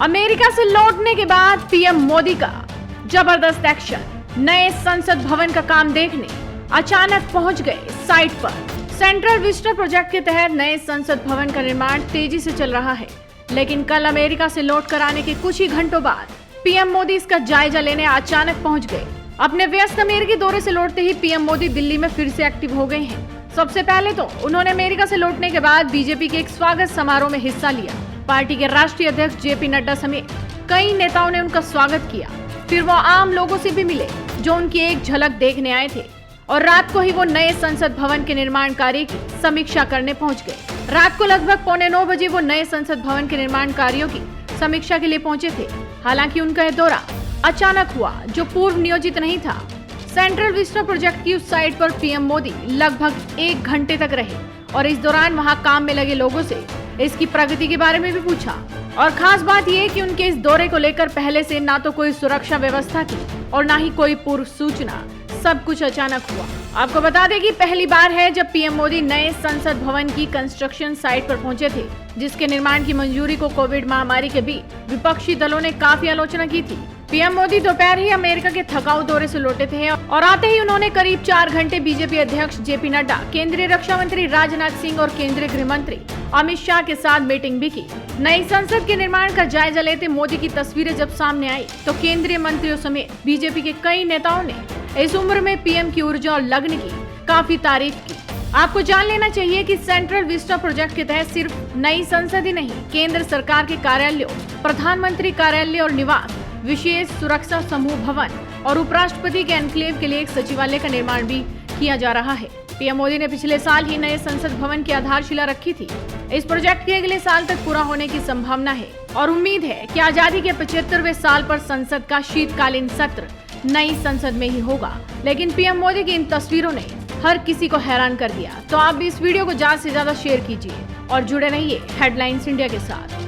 America से लौटने के बाद पीएम मोदी का जबरदस्त एक्शन। नए संसद भवन का काम देखने अचानक पहुंच गए साइट पर। सेंट्रल विस्टा प्रोजेक्ट के तहत नए संसद भवन का निर्माण तेजी से चल रहा है, लेकिन कल अमेरिका से लौट कर आने के कुछ ही घंटों बाद पीएम मोदी इसका जायजा लेने अचानक पहुंच गए। अपने व्यस्त अमेरिकी दौरे से लौटते ही पीएम मोदी दिल्ली में फिर से एक्टिव हो गए हैं। सबसे पहले तो उन्होंने अमेरिका से लौटने के बाद बीजेपी के एक स्वागत समारोह में हिस्सा लिया। पार्टी के राष्ट्रीय अध्यक्ष जेपी नड्डा समेत कई नेताओं ने उनका स्वागत किया। फिर वो आम लोगों से भी मिले जो उनकी एक झलक देखने आए थे, और रात को ही वो नए संसद भवन के निर्माण कार्य की समीक्षा करने पहुंच गए। रात को लगभग 8:45 बजे वो नए संसद भवन के निर्माण कार्यों की समीक्षा के लिए पहुंचे थे। हालांकि उनका यह दौरा अचानक हुआ, जो पूर्व नियोजित नहीं था। सेंट्रल विस्टा प्रोजेक्ट की उस साइट पर पीएम मोदी लगभग 1 घंटे तक रहे और इस दौरान वहां काम में लगे लोगों से इसकी प्रगति के बारे में भी पूछा। और खास बात यह कि उनके इस दौरे को लेकर पहले से ना तो कोई सुरक्षा व्यवस्था थी और ना ही कोई पूर्व सूचना। सब कुछ अचानक हुआ। आपको बता दें कि पहली बार है जब पीएम मोदी नए संसद भवन की कंस्ट्रक्शन साइट पर पहुंचे थे, जिसके निर्माण की मंजूरी को कोविड महामारी के बीच विपक्षी दलों ने काफी आलोचना की थी। पीएम मोदी दोपहर ही अमेरिका के थकाऊ दौरे से लौटे थे और आते ही उन्होंने करीब 4 घंटे बीजेपी अध्यक्ष जेपी नड्डा, केंद्रीय रक्षा मंत्री राजनाथ सिंह और केंद्रीय गृह मंत्री अमित शाह के साथ मीटिंग भी की। नई संसद के निर्माण का जायजा लेते मोदी की तस्वीरें जब सामने आई तो केंद्रीय मंत्रियों समेत बीजेपी के कई नेताओं ने इस उम्र में पीएम की ऊर्जा और लगन की काफी तारीफ की। आपको जान लेना चाहिए कि सेंट्रल विस्टा प्रोजेक्ट के तहत सिर्फ नई संसद ही नहीं, केंद्र सरकार के कार्यालयों, प्रधानमंत्री कार्यालय और निवास, विशेष सुरक्षा समूह भवन और उपराष्ट्रपति के एनक्लेव के लिए एक सचिवालय का निर्माण भी किया जा रहा है। पीएम मोदी ने पिछले साल ही नए संसद भवन की आधारशिला रखी थी। इस प्रोजेक्ट के अगले साल तक पूरा होने की संभावना है और उम्मीद है कि आजादी के 75वें साल पर संसद का शीतकालीन सत्र नई संसद में ही होगा। लेकिन पीएम मोदी की इन तस्वीरों ने हर किसी को हैरान कर दिया। तो आप भी इस वीडियो को ज्यादा से ज्यादा शेयर कीजिए और जुड़े रहिए हेडलाइंस इंडिया के साथ।